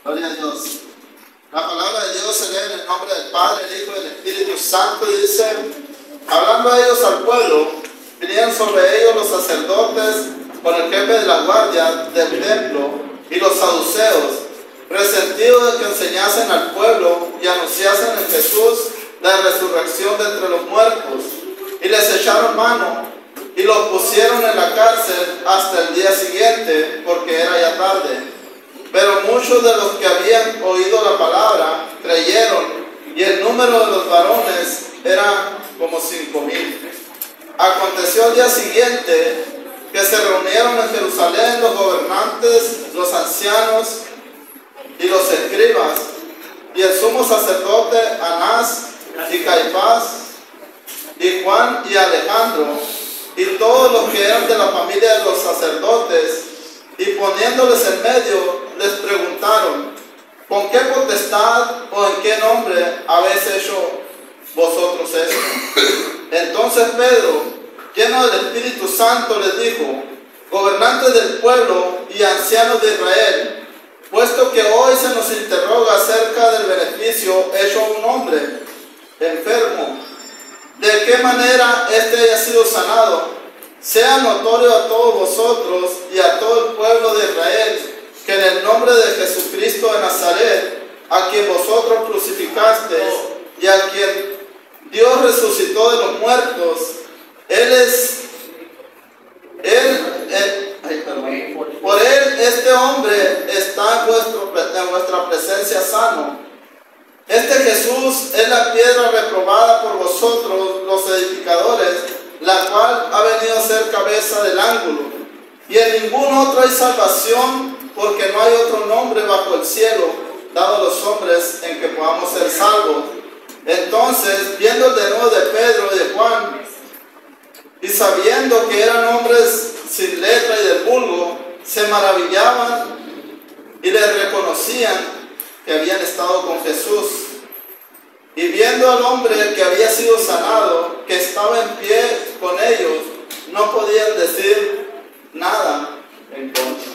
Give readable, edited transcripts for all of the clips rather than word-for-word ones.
Gloria a Dios. La palabra de Dios se lee en el nombre del Padre, el Hijo y del Espíritu Santo, y dice: hablando a ellos al pueblo, vinieron sobre ellos los sacerdotes con el jefe de la guardia del templo y los saduceos, resentidos de que enseñasen al pueblo y anunciasen en Jesús la resurrección de entre los muertos, y les echaron mano y los pusieron en la cárcel hasta el día siguiente, porque era ya tarde. Pero muchos de los que habían oído la palabra creyeron, y el número de los varones era como 5,000. Aconteció el día siguiente que se reunieron en Jerusalén los gobernantes, los ancianos y los escribas, y el sumo sacerdote Anás y Caifás y Juan y Alejandro, y todos los que eran de la familia de los sacerdotes, y poniéndoles en medio, les preguntaron: ¿con qué potestad o en qué nombre habéis hecho vosotros esto? Entonces Pedro, lleno del Espíritu Santo, les dijo: gobernantes del pueblo y ancianos de Israel, puesto que hoy se nos interroga acerca del beneficio hecho a un hombre enfermo, de qué manera éste haya sido sanado, sea notorio a todos vosotros y a todo el pueblo de Israel, que en el nombre de Jesucristo de Nazaret, a quien vosotros crucificasteis y a quien Dios resucitó de los muertos, por él este hombre está en vuestra presencia sano. Este Jesús es la piedra reprobada por vosotros los edificadores, la cual ha venido a ser cabeza del ángulo. Y en ningún otro hay salvación, porque no hay otro nombre bajo el cielo dado a los hombres en que podamos ser salvos. Entonces, viendo el denuedo de Pedro y de Juan, y sabiendo que eran hombres sin letra y de vulgo, se maravillaban y les reconocían que habían estado con Jesús. Y viendo al hombre que había sido sanado, que estaba en pie con ellos, no podían decir nada en contra.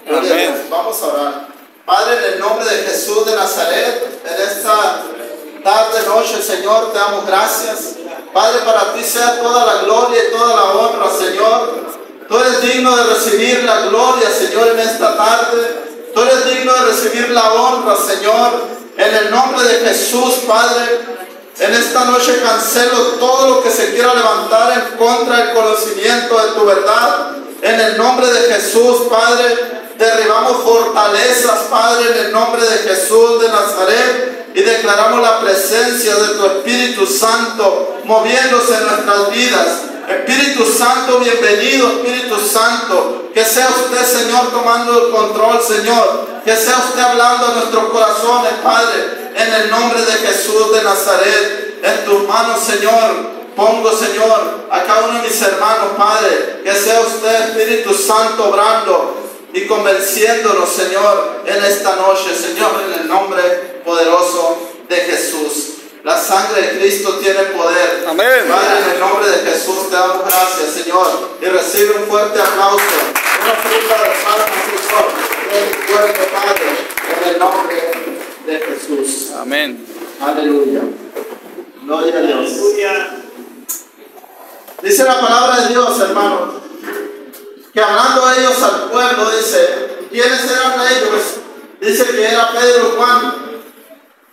Amén. Vamos a orar. Padre, en el nombre de Jesús de Nazaret, en esta tarde, noche, Señor, te damos gracias. Padre, para ti sea toda la gloria y toda la honra, Señor. Tú eres digno de recibir la gloria, Señor, en esta tarde. Tú eres digno de recibir la honra, Señor. En el nombre de Jesús, Padre, en esta noche cancelo todo lo que se quiera levantar en contra del conocimiento de tu verdad. En el nombre de Jesús, Padre, derribamos fortalezas, Padre, en el nombre de Jesús de Nazaret, y declaramos la presencia de tu Espíritu Santo moviéndose en nuestras vidas. Espíritu Santo, bienvenido, Espíritu Santo. Que sea usted, Señor, tomando el control, Señor. Que sea usted hablando a nuestros corazones, Padre, en el nombre de Jesús de Nazaret. En tus manos, Señor, pongo, Señor, a cada uno de mis hermanos, Padre. Que sea usted, Espíritu Santo, obrando y convenciéndonos, Señor, en esta noche, Señor, en el nombre poderoso de Jesús. La sangre de Cristo tiene poder. Amén. Padre, en el nombre de Jesús te damos gracias, Señor. Y recibe un fuerte aplauso. Una fruta de palmas, Señor. Un fuerte, Padre, en el nombre de Jesús. Amén. Aleluya. Gloria a Dios. Aleluya. Dice la palabra de Dios, hermanos, que hablando a ellos al pueblo, dice: ¿quiénes eran ellos? Dice que era Pedro y Juan,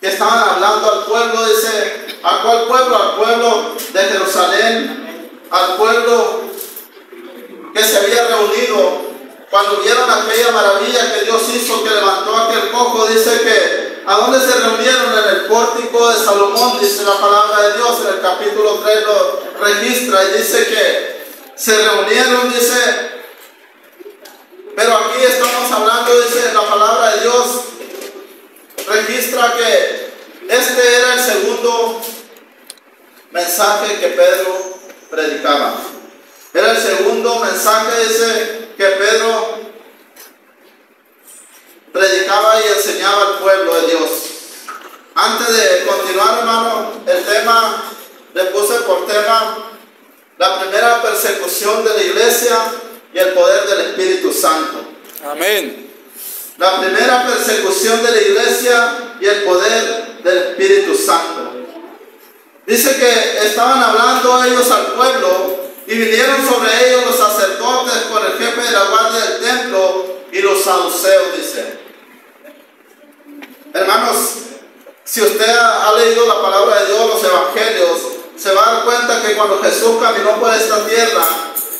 que estaban hablando al pueblo. Dice: ¿a cuál pueblo? Al pueblo de Jerusalén, al pueblo que se había reunido cuando vieron aquella maravilla que Dios hizo, que levantó a aquel cojo. Dice que ¿a dónde se reunieron? En el pórtico de Salomón, dice la palabra de Dios, en el capítulo 3 lo registra, y dice que se reunieron, dice, pero aquí estamos hablando, dice la palabra de Dios, registra que este era el segundo mensaje que Pedro predicaba. Era el segundo mensaje, dice, que Pedro predicaba y enseñaba al pueblo de Dios. Antes de continuar, hermano, el tema, le puse por tema la primera persecución de la iglesia y el poder del Espíritu Santo. Amén. La primera persecución de la iglesia y el poder del Espíritu Santo. Dice que estaban hablando ellos al pueblo y vinieron sobre ellos los sacerdotes con el jefe de la guardia del templo y los saduceos, dice. Hermanos, si usted ha leído la palabra de Dios, los evangelios, se va a dar cuenta que cuando Jesús caminó por esta tierra,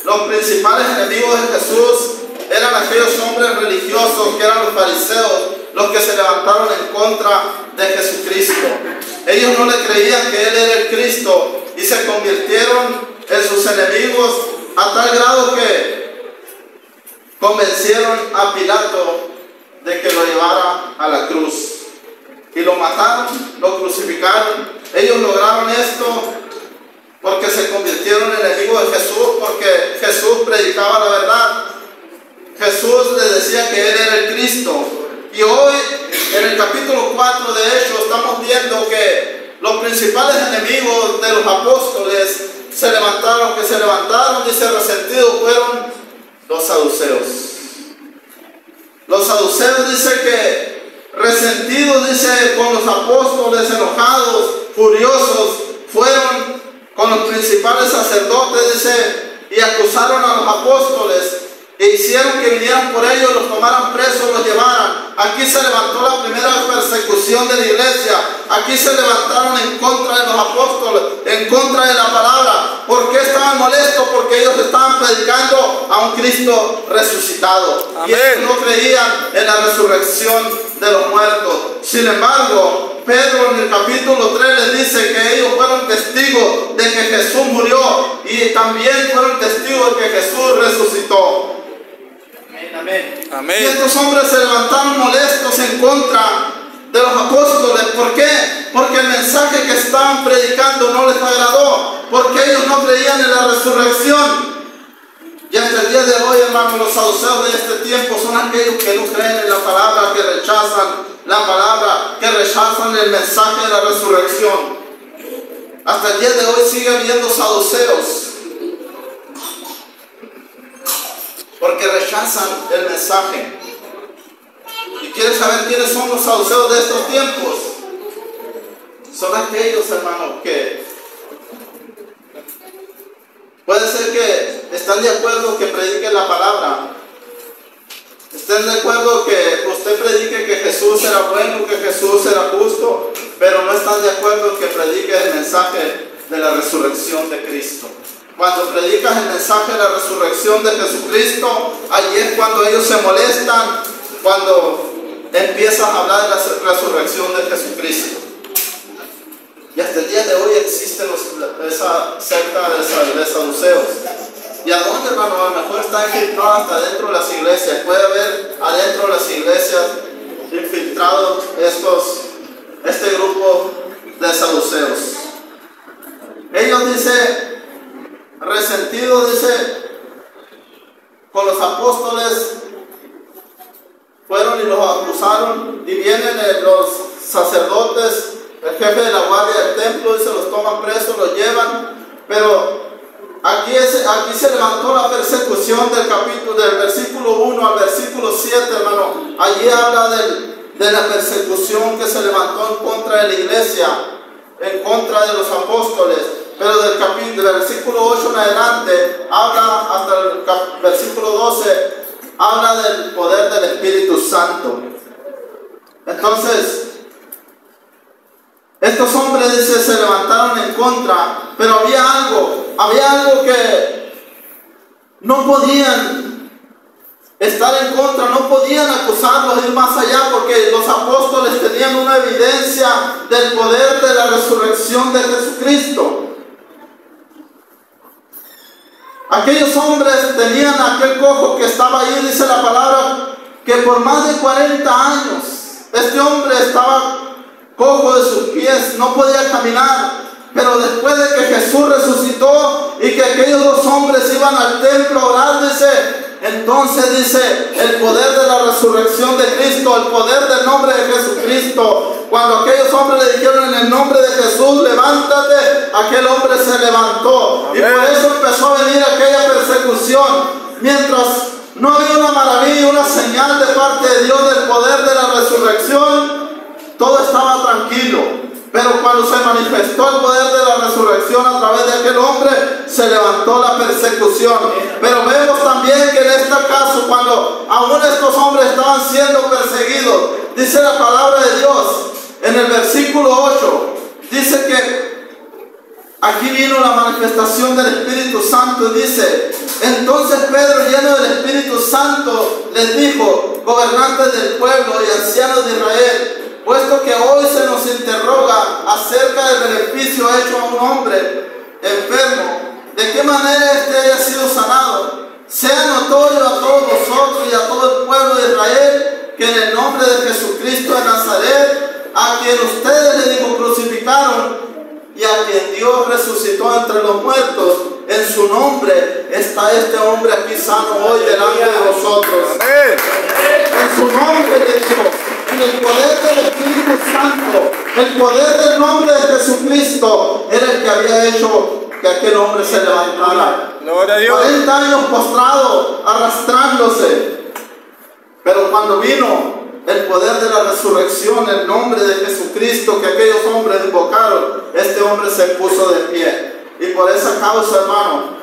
los principales enemigos de Jesús eran aquellos hombres religiosos que eran los fariseos, los que se levantaron en contra de Jesucristo. Ellos no le creían que Él era el Cristo y se convirtieron en sus enemigos a tal grado que convencieron a Pilato de que lo llevara a la cruz. Y lo mataron, lo crucificaron. Ellos lograron esto porque se convirtieron en enemigos de Jesús, porque Jesús predicaba la verdad. Jesús les decía que Él era el Cristo. Y hoy, en el capítulo 4 de Hechos, estamos viendo que los principales enemigos de los apóstoles se levantaron, dice, resentidos, fueron los saduceos. Los saduceos, dice que resentidos, dice, con los apóstoles, enojados, furiosos, fueron con los principales sacerdotes, dice, y acusaron a los apóstoles e hicieron que vinieran por ellos, los tomaran presos, los llevaran. Aquí se levantó la primera persecución de la iglesia. Aquí se levantaron en contra de los apóstoles, en contra de la palabra. ¿Por qué estaban molestos? Porque ellos estaban predicando a un Cristo resucitado. Amén. Y ellos no creían en la resurrección de los muertos. Sin embargo, Pedro en el capítulo 3 les dice que ellos fueron testigos de que Jesús murió y también fueron testigos de que Jesús resucitó. Amén. Amén. Y estos hombres se levantaron molestos en contra de los apóstoles. ¿Por qué? Porque el mensaje que estaban predicando no les agradó, porque ellos no creían en la resurrección. Y hasta el día de hoy, hermanos, los saduceos de este tiempo son aquellos que no creen en la palabra, que rechazan la palabra, que rechazan el mensaje de la resurrección. Hasta el día de hoy sigue habiendo saduceos, porque rechazan el mensaje. ¿Y quieres saber quiénes son los saduceos de estos tiempos? Son aquellos, hermanos, que puede ser que están de acuerdo que prediquen la palabra, estén de acuerdo que usted predique que Jesús era bueno, que Jesús era justo, pero no están de acuerdo que predique el mensaje de la resurrección de Cristo. Cuando predicas el mensaje de la resurrección de Jesucristo, allí es cuando ellos se molestan, cuando empiezas a hablar de la resurrección de Jesucristo. Y hasta el día de hoy existe esa secta de saduceos. ¿Y a dónde, hermano? A lo mejor está infiltrado hasta dentro de las iglesias. Puede haber adentro de las iglesias infiltrados este grupo de saduceos. Ellos, dice, resentidos, dice, con los apóstoles, fueron y los acusaron, y vienen los sacerdotes, el jefe de la guardia del templo, y se los toman presos, los llevan. Pero aquí se levantó la persecución del capítulo, del versículo 1 al versículo 7, hermano. Allí habla de la persecución que se levantó en contra de la iglesia, en contra de los apóstoles. Pero del versículo 8 en adelante, habla hasta el versículo 12, habla del poder del Espíritu Santo. Entonces, estos hombres, dice, se levantaron en contra, pero había algo que no podían estar en contra, no podían acusarlos, ir más allá, porque los apóstoles tenían una evidencia del poder de la resurrección de Jesucristo. Aquellos hombres tenían aquel cojo que estaba ahí, dice la palabra, que por más de 40 años, este hombre estaba cojo de sus pies, no podía caminar. Pero después de que Jesús resucitó y que aquellos dos hombres iban al templo a orar, dice, entonces, dice, el poder de la resurrección de Cristo, el poder del nombre de Jesucristo, cuando aquellos hombres le dijeron en el nombre de Jesús, levántate, aquel hombre se levantó. Amén. Y por eso empezó a venir aquella persecución. Mientras no había una maravilla, una señal de parte de Dios del poder de la resurrección, todo estaba tranquilo. Pero cuando se manifestó el poder de la resurrección a través de aquel hombre, se levantó la persecución. Pero vemos también que en este caso, cuando aún estos hombres estaban siendo perseguidos, dice la palabra de Dios en el versículo 8, dice que aquí vino la manifestación del Espíritu Santo y dice: entonces Pedro, lleno del Espíritu Santo, les dijo: gobernantes del pueblo y ancianos de Israel, puesto que hoy se nos interroga acerca del beneficio hecho a un hombre enfermo, de qué manera éste haya sido sanado, sea notorio a todos vosotros y a todo el pueblo de Israel que en el nombre de Jesucristo de Nazaret, a quien ustedes le digo crucificaron y a quien Dios resucitó entre los muertos, en su nombre está este hombre aquí sano hoy delante de vosotros. En su nombre, de Dios, en el poder del Espíritu Santo, el poder del nombre de Jesucristo era el que había hecho que aquel hombre se levantara. 40 años postrado, arrastrándose. Pero cuando vino el poder de la resurrección, el nombre de Jesucristo que aquellos hombres invocaron, este hombre se puso de pie. Y por esa causa, hermano,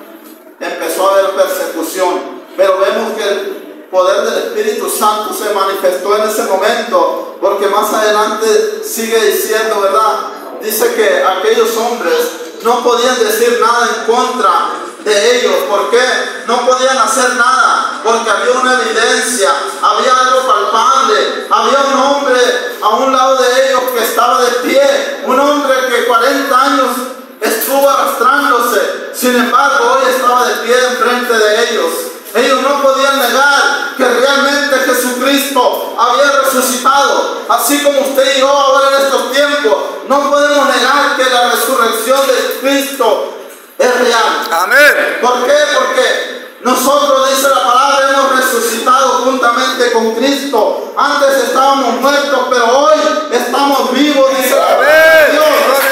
empezó a haber persecución. Pero vemos que el poder del Espíritu Santo se manifestó en ese momento, porque más adelante sigue diciendo, ¿verdad? Dice que aquellos hombres no podían decir nada en contra de ellos. ¿Por qué? No podían hacer nada, porque había una evidencia, había algo palpable, había un hombre a un lado de ellos que estaba de pie, un hombre que 40 años estuvo arrastrándose, sin embargo hoy estaba de pie enfrente de ellos. Ellos no podían negar que realmente Jesucristo había resucitado, así como usted y yo ahora en estos tiempos no podemos negar que la resurrección de Cristo es real. Amén. ¿Por qué? Porque nosotros, dice la palabra, hemos resucitado juntamente con Cristo. Antes estábamos muertos, pero hoy estamos vivos, dice la palabra de Dios.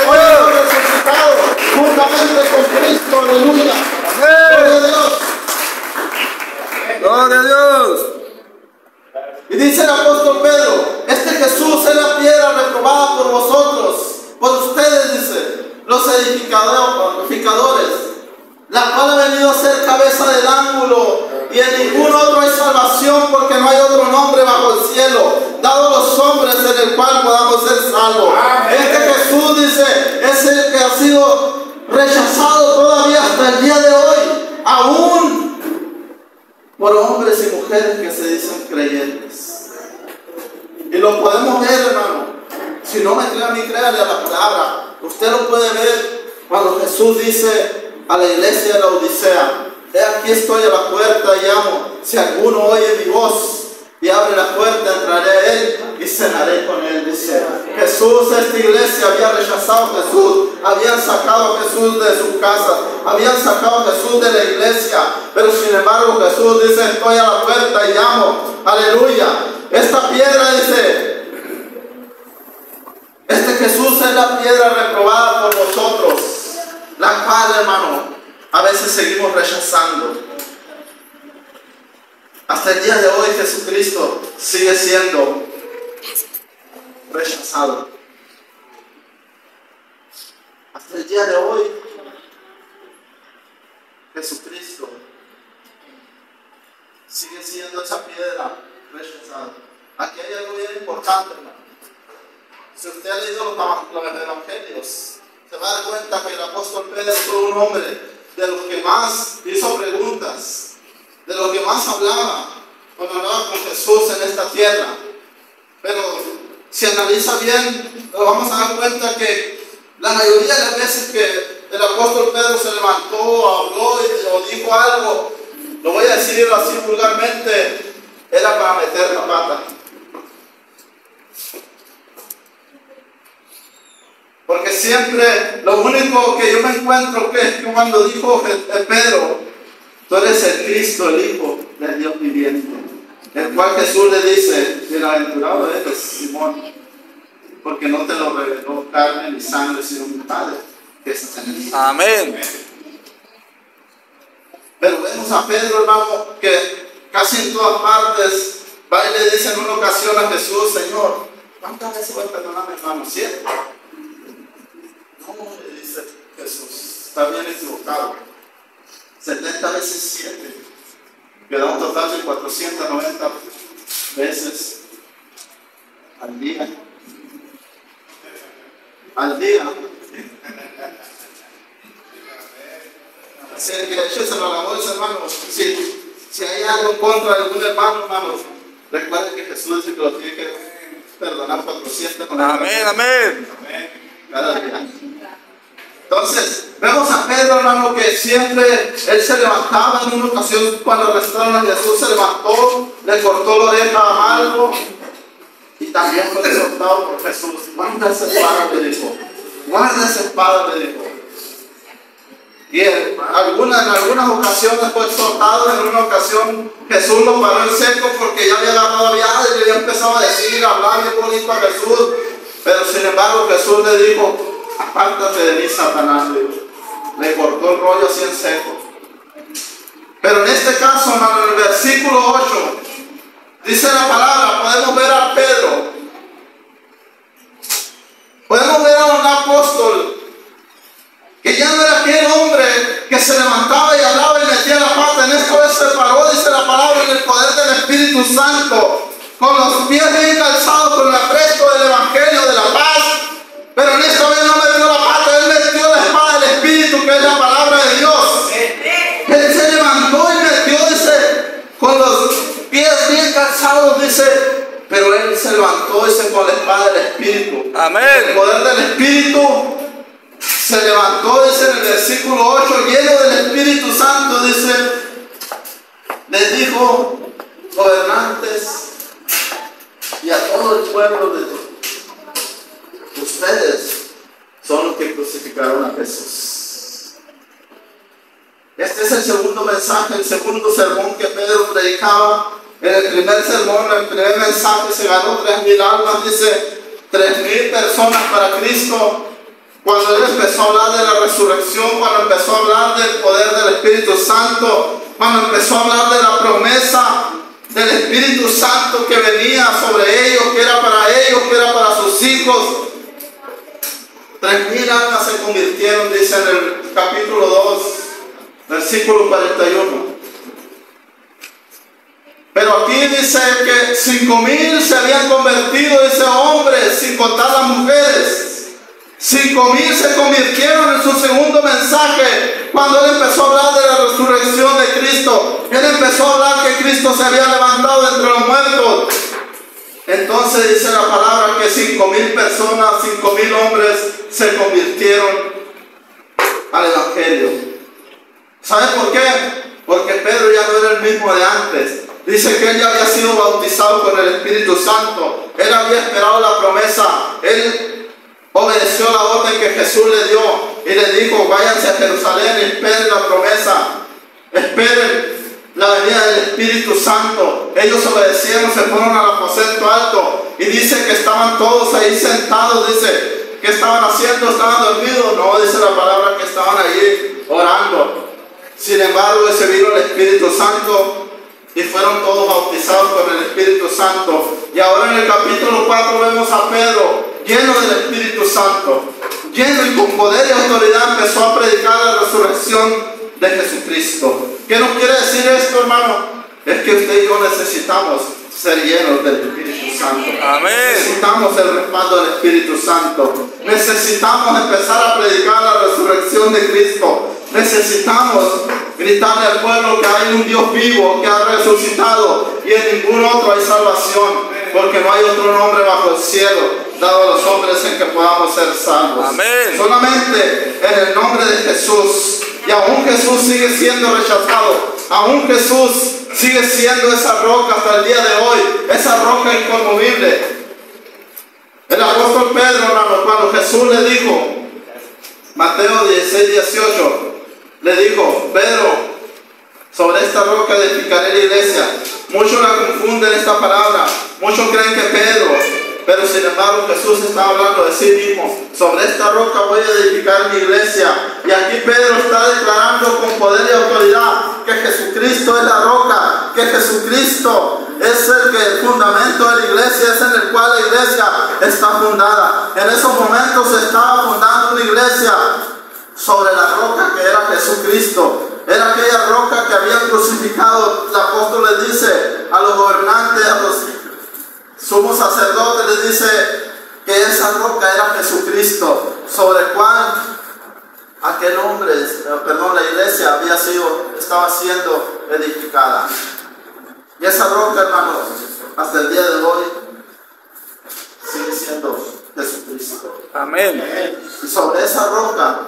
Hoy hemos resucitado juntamente con Cristo. Aleluya. Gloria a Dios. Gloria a Dios. Y dice el apóstol Pedro: este Jesús es la piedra reprobada por vosotros, por ustedes, dice, los edificadores, la cual ha venido a ser cabeza del ángulo, y en ningún otro hay salvación, porque no hay otro nombre bajo el cielo dado a los hombres en el cual podamos ser salvos. Este Jesús, dice, es el que ha sido rechazado todavía hasta el día de hoy, aún por hombres y mujeres que se dicen creyentes. Y lo podemos ver, hermano. Si no me cree a mí, créale a la palabra. Usted lo puede ver cuando Jesús dice a la iglesia de la Odisea: he aquí estoy a la puerta y llamo. Si alguno oye mi voz y abre la puerta, entraré a él y cenaré con él. Dice Jesús. Esta iglesia había rechazado a Jesús, habían sacado a Jesús de su casa, habían sacado a Jesús de la iglesia, pero sin embargo Jesús dice: estoy a la puerta y llamo. Aleluya. Esta piedra, dice, este Jesús es la piedra reprobada por vosotros, la cual, hermano, a veces seguimos rechazando. Hasta el día de hoy Jesucristo sigue siendo rechazado. Hasta el día de hoy Jesucristo sigue siendo esa piedra rechazada. Aquí hay algo bien importante, hermano. Si usted ha leído los evangelios, se va a dar cuenta que el apóstol Pedro fue un hombre de los que más hizo preguntas, de los que más hablaba cuando hablaba con Jesús en esta tierra. Pero si analiza bien, nos vamos a dar cuenta que la mayoría de las veces que el apóstol Pedro se levantó, habló o dijo algo, lo voy a decir así vulgarmente, era para meter la pata. Porque siempre lo único que yo me encuentro que es que cuando dijo Pedro: tú eres el Cristo, el Hijo del Dios viviente, el cual Jesús le dice: bienaventurado eres, Simón, porque no te lo reveló carne ni sangre, sino mi Padre que está en el cielo. Amén. Pero vemos a Pedro, hermano, que casi en todas partes, va y le dice en una ocasión a Jesús: Señor, ¿cuántas veces voy a perdonar a mi hermano? ¿7? No, le dice Jesús, está bien equivocado. 70 veces 7, que da un total de 490 veces al día. Al día. Así que écheselo a la bolsa, hermanos. Si hay algo en contra de algún hermano, hermanos, recuerden que Jesús dice que lo tiene que perdonar 490. Amén, amén. Cada día. Entonces, vemos a Pedro, hermano, que siempre él se levantaba. En una ocasión, cuando arrestaron a Jesús, se levantó, le cortó la oreja a Malco y también fue exhortado por Jesús: guarda esa espada, le dijo. Guarda esa espada, le dijo. Y en algunas ocasiones fue exhortado. En una ocasión Jesús lo paró en seco porque ya había agarrado viada y le había empezado a decir, a hablar bien bonito a Jesús. Pero sin embargo Jesús le dijo: apártate de mí, Satanás. Le cortó el rollo así en seco. Pero en este caso, hermano, en el versículo 8 dice la palabra, podemos ver a Pedro, podemos ver a un apóstol que ya no era aquel hombre que se levantaba y hablaba y metía la pata. En esta vez se paró, dice la palabra, en el poder del Espíritu Santo, con los pies bien calzados, con el apresto del Evangelio de la paz. Pero en esta vez no metió la pata, él metió la espada del Espíritu, que es la palabra de Dios. Él se levantó y metió, dice, con los pies bien calzados, dice, pero él se levantó, dice, con la espada del Espíritu. Amén. El poder del Espíritu se levantó, dice en el versículo 8, lleno del Espíritu Santo, dice, les dijo: gobernantes y a todo el pueblo de Dios, ustedes son los que crucificaron a Jesús. Este es el segundo mensaje, el segundo sermón que Pedro predicaba. En el primer sermón, el primer mensaje, se ganó 3,000 almas, dice, 3,000 personas para Cristo. Cuando él empezó a hablar de la resurrección, cuando empezó a hablar del poder del Espíritu Santo, cuando empezó a hablar de la promesa del Espíritu Santo que venía sobre ellos, que era para ellos, que era para sus hijos, 3,000 almas se convirtieron, dice en el capítulo 2, versículo 41. Pero aquí dice que 5,000 se habían convertido, dice, hombres, sin contar las mujeres. 5,000 se convirtieron en su segundo mensaje, cuando él empezó a hablar de la resurrección de Cristo. Él empezó a hablar que Cristo se había levantado de entre los muertos. Entonces dice la palabra que 5,000 personas, 5,000 hombres se convirtieron al Evangelio. ¿Sabe por qué? Porque Pedro ya no era el mismo de antes. Dice que él ya había sido bautizado con el Espíritu Santo. Él había esperado la promesa. Él obedeció la orden que Jesús le dio y le dijo: váyanse a Jerusalén y esperen la promesa, esperen la venida del Espíritu Santo. Ellos obedecieron, se fueron al aposento alto y dice que estaban todos ahí sentados. Dice, ¿qué estaban haciendo? ¿Estaban dormidos? No, dice la palabra que estaban allí orando. Sin embargo, ese vino el Espíritu Santo y fueron todos bautizados con el Espíritu Santo. Y ahora en el capítulo 4 vemos a Pedro lleno del Espíritu Santo, lleno y con poder y autoridad, empezó a predicar la resurrección de Jesucristo. ¿Qué nos quiere decir esto, hermano? Es que usted y yo necesitamos ser llenos del Espíritu Santo. Amén. Necesitamos el respaldo del Espíritu Santo. Necesitamos empezar a predicar la resurrección de Cristo. Necesitamos gritarle al pueblo que hay un Dios vivo, que ha resucitado, y en ningún otro hay salvación, porque no hay otro nombre bajo el cielo dado a los hombres en que podamos ser salvos. Amén. Solamente en el nombre de Jesús. Y aún Jesús sigue siendo rechazado, aún Jesús sigue siendo esa roca hasta el día de hoy, esa roca inconmovible. El apóstol Pedro, hermano, cuando Jesús le dijo, Mateo 16:18, le dijo: Pedro, sobre esta roca edificaré la iglesia. Muchos la confunden esta palabra, muchos creen que Pedro, pero sin embargo Jesús está hablando de sí mismo. Sobre esta roca voy a edificar mi iglesia. Y aquí Pedro está declarando con poder y autoridad que Jesucristo es la roca, que Jesucristo es el fundamento de la iglesia, es en el cual la iglesia está fundada. En esos momentos se estaba fundando una iglesia sobre la roca que era Jesucristo. Era aquella roca que habían crucificado. El apóstol les dice a los gobernantes, a los sumos sacerdotes, les dice que esa roca era Jesucristo, sobre el cual aquel hombre, la iglesia estaba siendo edificada. Y esa roca, hermanos, hasta el día de hoy sigue siendo Jesucristo. Amén. Y sobre esa roca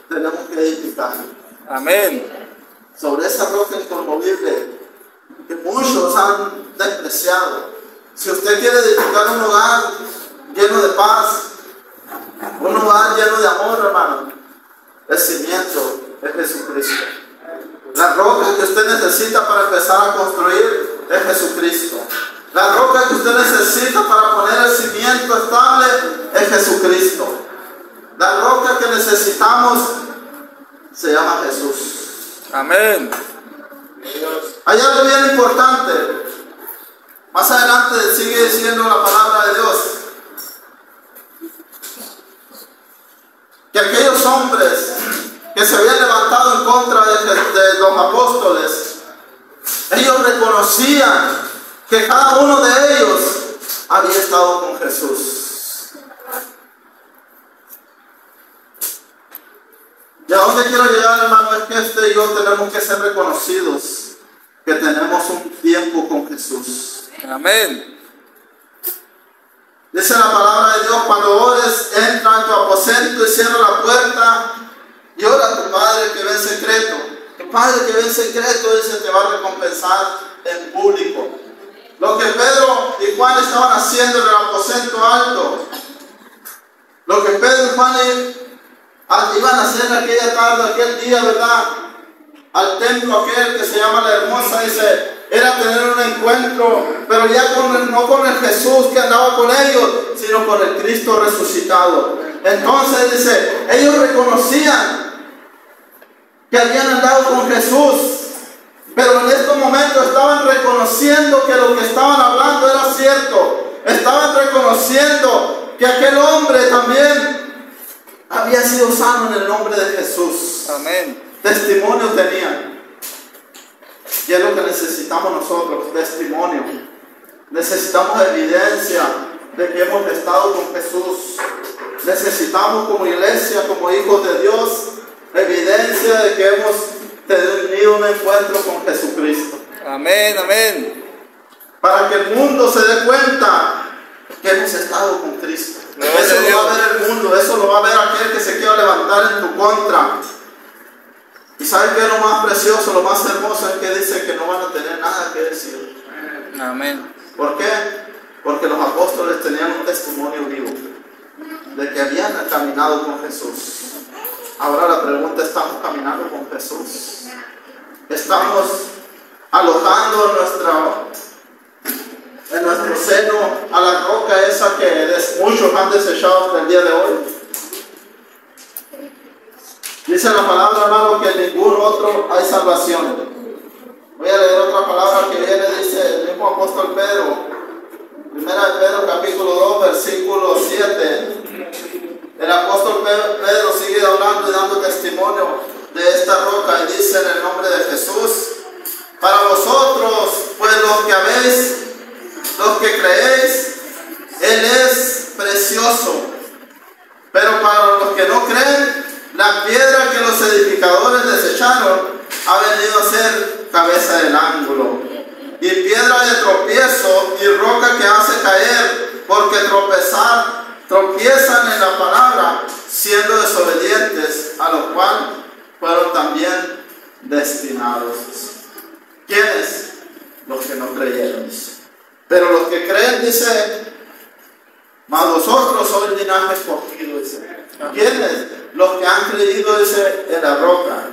tenemos que edificar. Amén. Sobre esa roca inconmovible que muchos han despreciado. Si usted quiere edificar un hogar lleno de paz, un hogar lleno de amor, hermano, el cimiento es Jesucristo. La roca que usted necesita para empezar a construir es Jesucristo. La roca que usted necesita para poner el cimiento estable es Jesucristo. La roca que necesitamos se llama Jesús. Amén. Hay algo bien importante. Más adelante sigue diciendo la palabra de Dios que aquellos hombres que se habían levantado en contra de los apóstoles, ellos reconocían que cada uno de ellos había estado con Jesús. Y a dónde quiero llegar, hermano, es que usted y yo tenemos que ser reconocidos que tenemos un tiempo con Jesús. Amén. Dice la palabra de Dios: cuando ores, entra en tu aposento y cierra la puerta y ora a tu Padre que ve en secreto. Tu Padre que ve en secreto, dice, te va a recompensar en público. Lo que Pedro y Juan estaban haciendo en el aposento alto, lo que Pedro y Juan iban a hacer aquella tarde, aquel día, ¿verdad? Al templo aquel que se llama La Hermosa, dice, era tener un encuentro, pero ya no con el Jesús que andaba con ellos, sino con el Cristo resucitado. Entonces dice, ellos reconocían que habían andado con Jesús, pero en estos momentos estaban reconociendo que lo que estaban hablando era cierto. Estaban reconociendo que aquel hombre también había sido sano en el nombre de Jesús. Amén. Testimonio tenían. Y es lo que necesitamos nosotros, testimonio. Necesitamos evidencia de que hemos estado con Jesús. Necesitamos como iglesia, como hijos de Dios, evidencia de que hemos tenido un encuentro con Jesucristo. Amén, amén. Para que el mundo se dé cuenta que hemos estado con Cristo. Eso lo va a ver el mundo, eso lo va a ver aquel que se quiera levantar en tu contra. Y ¿saben qué es lo más precioso, lo más hermoso? Es que dice que no van a tener nada que decir. Amén. ¿Por qué? Porque los apóstoles tenían un testimonio vivo de que habían caminado con Jesús. Ahora la pregunta, ¿estamos caminando con Jesús? ¿Estamos alojando en nuestro seno a la roca esa que muchos han desechado hasta el día de hoy? Dice la palabra, hermano, que en ningún otro hay salvación. Voy a leer otra palabra que viene, dice el mismo apóstol Pedro, 1 Pedro capítulo 2, versículo 7. El apóstol Pedro sigue hablando y dando testimonio de esta roca y dice en el nombre de Jesús: para vosotros, pues los que creéis, Él es precioso. Pero para los que no creen, la piedra que los edificadores desecharon ha venido a ser cabeza del ángulo, y piedra de tropiezo y roca que hace caer, porque tropiezan en la palabra, siendo desobedientes, a lo cual fueron también destinados. ¿Quiénes? Los que no creyeron. Pero los que creen, dice, mas vosotros sois linaje escogido, dice. ¿Quiénes? Los que han creído, dice, en la roca.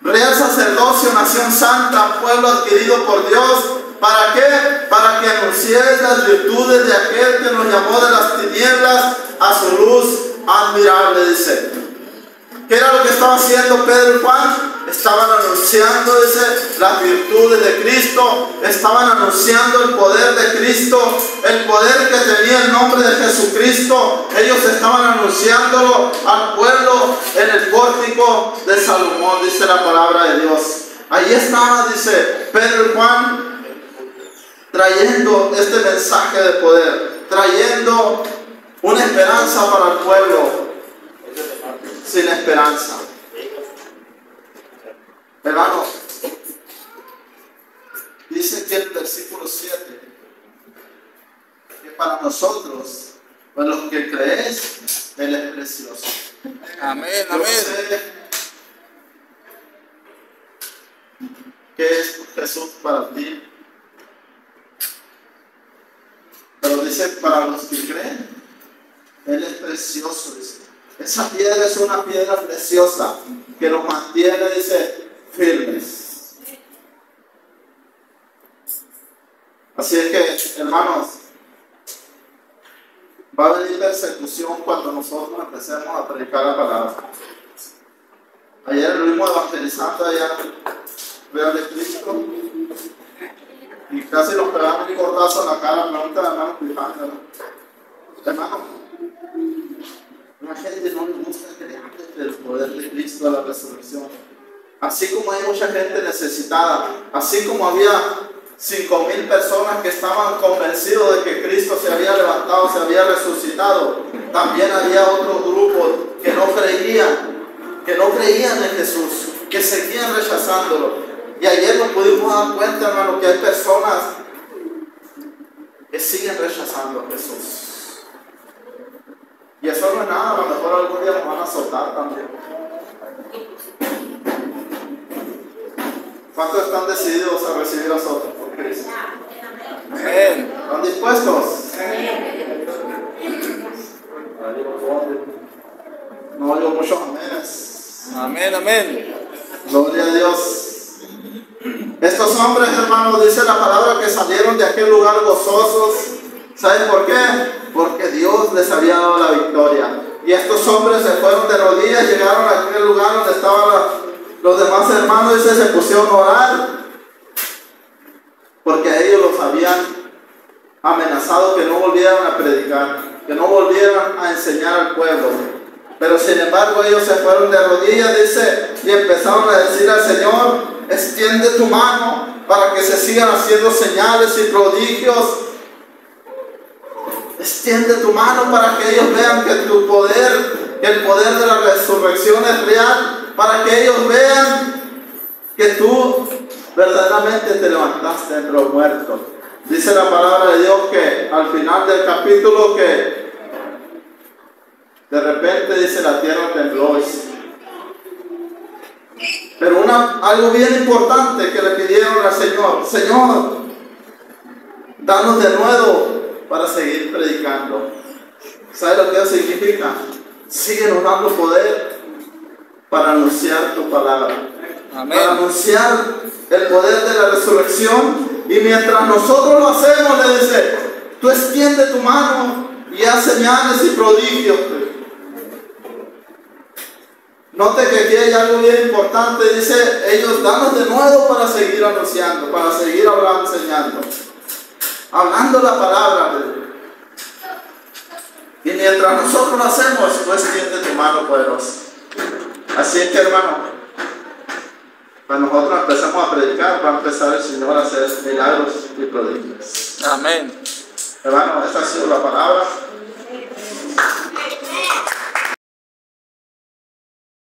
Real sacerdocio, nación santa, pueblo adquirido por Dios. ¿Para qué? Para que anunciéis las virtudes de aquel que nos llamó de las tinieblas a su luz admirable, dice. ¿Qué era lo que estaba haciendo Pedro y Juan? estaban anunciando, dice, las virtudes de Cristo, estaban anunciando el poder de Cristo, el poder que tenía el nombre de Jesucristo. Ellos estaban anunciándolo al pueblo en el pórtico de Salomón, dice la palabra de Dios. Ahí estaba, dice, Pedro y Juan, trayendo este mensaje de poder, trayendo una esperanza para el pueblo sin esperanza. Hermano, dice aquí en el versículo 7 que para nosotros, para los que crees, Él es precioso. Amén, Yo amén. sé qué es Jesús para ti, pero dice para los que creen, Él es precioso. Dice. Esa piedra es una piedra preciosa que nos mantiene, dice, firmes. Así es que, hermanos, va a venir persecución cuando nosotros empecemos a predicar la palabra. Ayer estuvimos evangelizando allá Real de Cristo y casi nos pegamos un cortazo en la cara. Pregunta al hermano Pijano. Hermano, la gente no le gusta creer del poder de Cristo a la resurrección. Así como hay mucha gente necesitada, así como había 5,000 personas que estaban convencidos de que Cristo se había levantado, se había resucitado, también había otro grupo que no creían en Jesús, que seguían rechazándolo. Y ayer nos pudimos dar cuenta, hermano, que hay personas que siguen rechazando a Jesús. Y eso no es nada, a lo mejor algún día nos van a soltar también. ¿Cuántos están decididos a recibir a nosotros por Cristo? Amén. ¿Están dispuestos? No oigo muchos amenes. Amén, amén. Gloria a Dios. Estos hombres, hermanos, dice la palabra que salieron de aquel lugar gozosos. ¿Saben por qué? Porque Dios les había dado la victoria. Y estos hombres se fueron de rodillas, llegaron a aquel lugar donde estaban los demás hermanos, y se pusieron a orar. Porque a ellos los habían amenazado que no volvieran a predicar, que no volvieran a enseñar al pueblo. Pero sin embargo ellos se fueron de rodillas, dice, y empezaron a decir al Señor: extiende tu mano para que se sigan haciendo señales y prodigios. Extiende tu mano para que ellos vean que tu poder, que el poder de la resurrección es real, para que ellos vean que tú verdaderamente te levantaste entre los muertos. Dice la palabra de Dios que al final del capítulo que de repente dice la tierra tembló. Pero algo bien importante que le pidieron al Señor: Señor, danos de nuevo para seguir predicando. ¿Sabe lo que eso significa? Síguenos dando poder para anunciar tu palabra. Amén. Para anunciar el poder de la resurrección. Y mientras nosotros lo hacemos, le dice: tú extiende tu mano y haz señales y prodigios. Note que aquí hay algo bien importante. Dice: ellos, danos de nuevo para seguir anunciando, para seguir hablando, enseñando, hablando la palabra. Y mientras nosotros lo hacemos, tú extiende tu mano poderosa. Así es que, hermano, cuando nosotros empezamos a predicar, va a empezar el Señor a hacer milagros y prodigios. Amén. Hermano, esta ha sido la palabra.